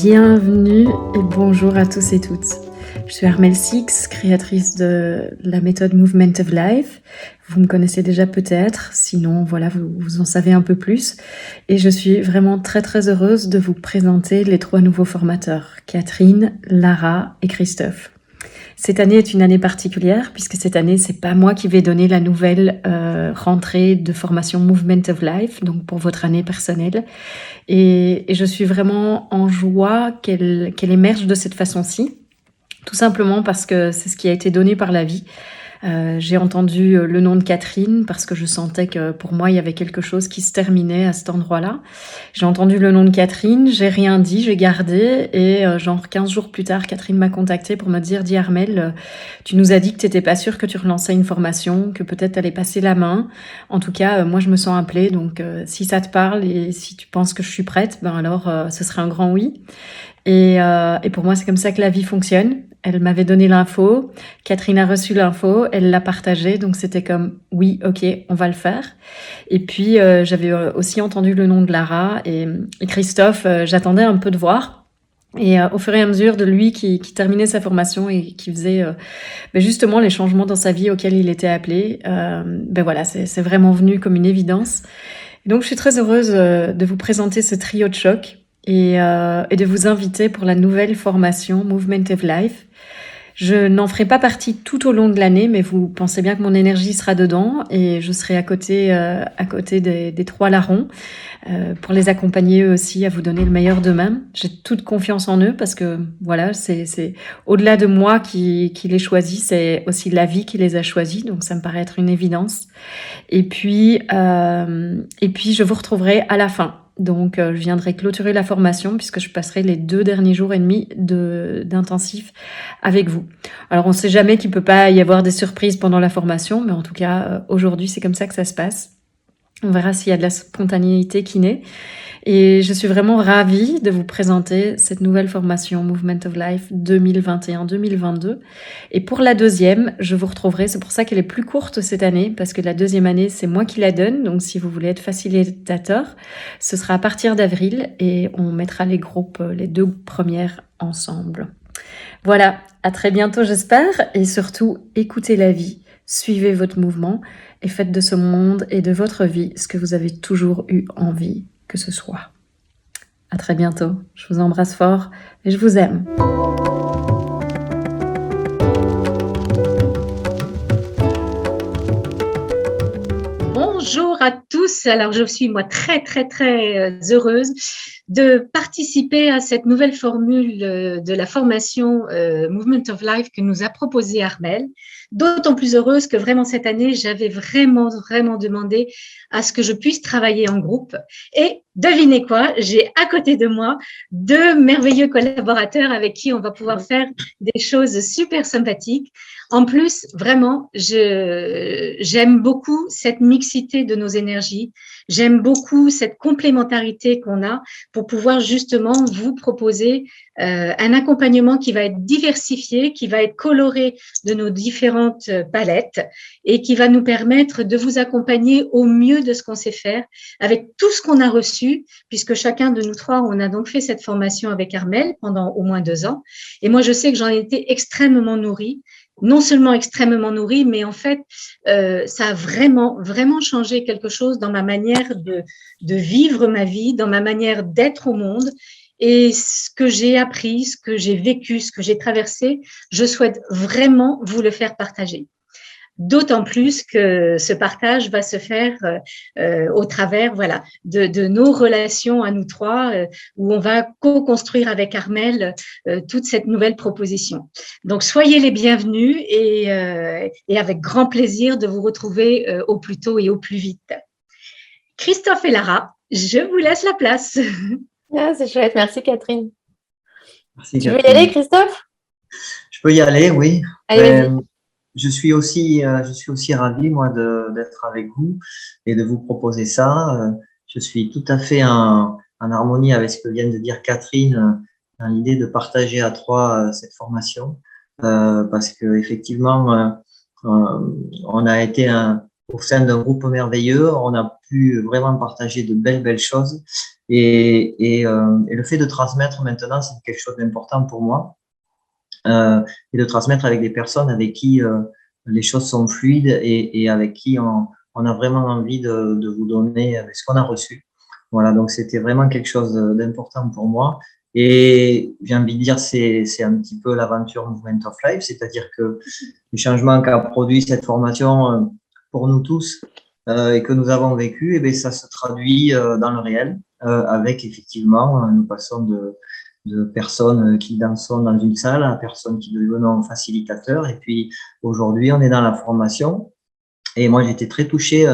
Bienvenue et bonjour à tous et toutes. Je suis Armelle Six, créatrice de la méthode Movement of Life. Vous me connaissez déjà peut-être, sinon voilà, vous en savez un peu plus. Et je suis vraiment très heureuse de vous présenter les 3 nouveaux formateurs, Catherine, Lara et Christophe. Cette année est une année particulière puisque cette année, c'est pas moi qui vais donner la nouvelle rentrée de formation Movement of Life, donc pour votre année personnelle. Et je suis vraiment en joie qu'elle émerge de cette façon-ci, tout simplement parce que c'est ce qui a été donné par la vie. J'ai entendu le nom de Catherine parce que je sentais que pour moi, il y avait quelque chose qui se terminait à cet endroit-là. J'ai entendu le nom de Catherine, j'ai rien dit, j'ai gardé et genre 15 jours plus tard, Catherine m'a contactée pour me dire « Dis Armelle, tu nous as dit que tu n'étais pas sûre que tu relançais une formation, que peut-être tu allais passer la main. En tout cas, moi, je me sens appelée, donc si ça te parle et si tu penses que je suis prête, ben alors ce serait un grand oui. » Et pour moi, c'est comme ça que la vie fonctionne. Elle m'avait donné l'info, Catherine a reçu l'info, elle l'a partagée, donc c'était comme « oui, ok, on va le faire ». Et puis, j'avais aussi entendu le nom de Lara et Christophe, j'attendais un peu de voir. Et au fur et à mesure de lui qui terminait sa formation et qui faisait justement les changements dans sa vie auxquels il était appelé, voilà, c'est vraiment venu comme une évidence. Et donc, je suis très heureuse de vous présenter ce trio de choc et de vous inviter pour la nouvelle formation Movement of Life. Je n'en ferai pas partie tout au long de l'année, mais vous pensez bien que mon énergie sera dedans et je serai à côté des 3 larrons pour les accompagner eux aussi à vous donner le meilleur d'eux-mêmes. J'ai toute confiance en eux parce que voilà, c'est au-delà de moi qui les choisis, c'est aussi la vie qui les a choisis, donc ça me paraît être une évidence. Et puis je vous retrouverai à la fin. Donc, je viendrai clôturer la formation puisque je passerai les 2 derniers jours et demi d'intensif avec vous. Alors, on ne sait jamais qu'il ne peut pas y avoir des surprises pendant la formation, mais en tout cas, aujourd'hui, c'est comme ça que ça se passe. On verra s'il y a de la spontanéité qui naît. Et je suis vraiment ravie de vous présenter cette nouvelle formation Movement of Life 2021-2022. Et pour la deuxième, je vous retrouverai, c'est pour ça qu'elle est plus courte cette année, parce que la deuxième année, c'est moi qui la donne. Donc si vous voulez être facilitateur, ce sera à partir d'avril et on mettra les groupes, les 2 premières ensemble. Voilà, à très bientôt j'espère. Et surtout, écoutez la vie, suivez votre mouvement et faites de ce monde et de votre vie ce que vous avez toujours eu envie que ce soit. À très bientôt. Je vous embrasse fort et je vous aime. Bonjour à tous. Alors, je suis moi très heureuse de participer à cette nouvelle formule de la formation Movement of Life que nous a proposé Armelle. D'autant plus heureuse que vraiment cette année, j'avais vraiment demandé à ce que je puisse travailler en groupe. Et devinez quoi, j'ai à côté de moi 2 merveilleux collaborateurs avec qui on va pouvoir faire des choses super sympathiques. En plus, vraiment, j'aime beaucoup cette mixité de nos énergies. J'aime beaucoup cette complémentarité qu'on a pour pouvoir justement vous proposer un accompagnement qui va être diversifié, qui va être coloré de nos différentes palettes et qui va nous permettre de vous accompagner au mieux de ce qu'on sait faire avec tout ce qu'on a reçu, puisque chacun de nous 3, on a donc fait cette formation avec Armelle pendant au moins 2 ans. Et moi, je sais que j'en ai été extrêmement nourrie. Non seulement extrêmement nourrie, mais en fait, ça a vraiment changé quelque chose dans ma manière de vivre ma vie, dans ma manière d'être au monde. Et ce que j'ai appris, ce que j'ai vécu, ce que j'ai traversé, je souhaite vraiment vous le faire partager. D'autant plus que ce partage va se faire au travers de nos relations à nous 3, où on va co-construire avec Armelle toute cette nouvelle proposition. Donc, soyez les bienvenus et avec grand plaisir de vous retrouver au plus tôt et au plus vite. Christophe et Lara, je vous laisse la place. Ah, c'est chouette, merci Catherine. Merci, tu veux y aller, Christophe? Je peux y aller, oui. Allez, je suis aussi ravi, moi, d'être avec vous et de vous proposer ça. Je suis tout à fait en harmonie avec ce que vient de dire Catherine dans l'idée de partager à 3 cette formation, parce que effectivement, on a été au sein d'un groupe merveilleux, on a pu vraiment partager de belles choses. Et le fait de transmettre maintenant, c'est quelque chose d'important pour moi. Et de transmettre avec des personnes avec qui les choses sont fluides et avec qui on a vraiment envie de vous donner ce qu'on a reçu. Voilà, donc c'était vraiment quelque chose d'important pour moi. Et j'ai envie de dire, c'est un petit peu l'aventure Movement of Life, c'est-à-dire que les changements qu'a produit cette formation pour nous tous et que nous avons vécu, et bien, ça se traduit dans le réel avec effectivement, nous passons de personnes qui dansons dans une salle à personnes qui devenons facilitateurs. Et puis aujourd'hui, on est dans la formation. Et moi, j'étais très touché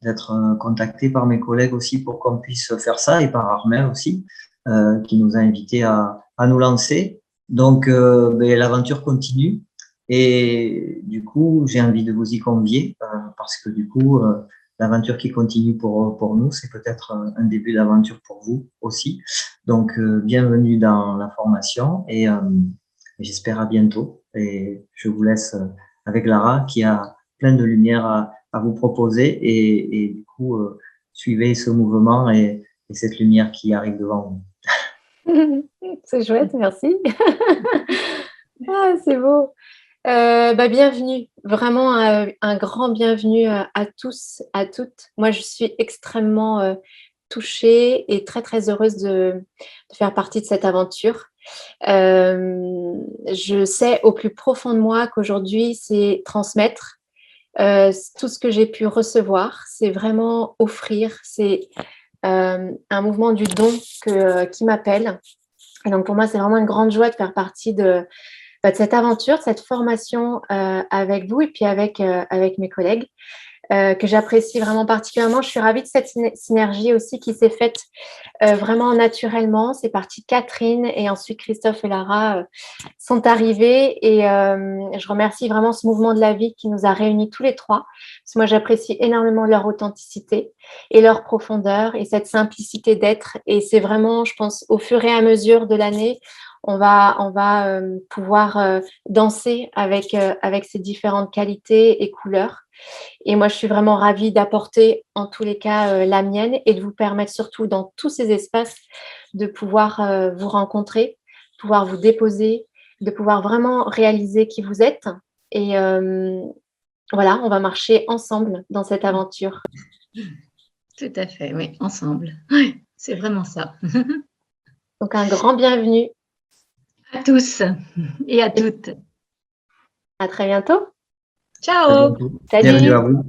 d'être contacté par mes collègues aussi pour qu'on puisse faire ça et par Armel aussi, qui nous a invités à nous lancer. Donc, ben, l'aventure continue. Et du coup, j'ai envie de vous y convier parce que du coup, l'aventure qui continue pour nous, c'est peut-être un début d'aventure pour vous aussi. Donc, bienvenue dans la formation et j'espère à bientôt. Et je vous laisse avec Lara qui a plein de lumière à vous proposer et du coup, suivez ce mouvement et cette lumière qui arrive devant vous. C'est chouette, merci. Ah, c'est beau. Bienvenue, vraiment un grand bienvenue à tous, à toutes. Moi, je suis extrêmement touchée et très, très heureuse de faire partie de cette aventure. Je sais au plus profond de moi qu'aujourd'hui, c'est transmettre tout ce que j'ai pu recevoir, c'est vraiment offrir, c'est un mouvement du don qui m'appelle. Et donc, pour moi, c'est vraiment une grande joie de faire partie de cette aventure, de cette formation avec vous et puis avec mes collègues que j'apprécie vraiment particulièrement. Je suis ravie de cette synergie aussi qui s'est faite vraiment naturellement. C'est parti de Catherine et ensuite Christophe et Lara sont arrivés et je remercie vraiment ce mouvement de la vie qui nous a réunis tous les trois. Parce que moi, j'apprécie énormément leur authenticité et leur profondeur et cette simplicité d'être. Et c'est vraiment, je pense, au fur et à mesure de l'année, on va pouvoir danser avec ces différentes qualités et couleurs. Et moi, je suis vraiment ravie d'apporter en tous les cas la mienne et de vous permettre surtout dans tous ces espaces de pouvoir vous rencontrer, pouvoir vous déposer, de pouvoir vraiment réaliser qui vous êtes. Et voilà, on va marcher ensemble dans cette aventure. Tout à fait, oui, ensemble. Oui, c'est vraiment ça. Donc, un grand bienvenue. À tous et à toutes. À très bientôt. Ciao. Bienvenue à vous.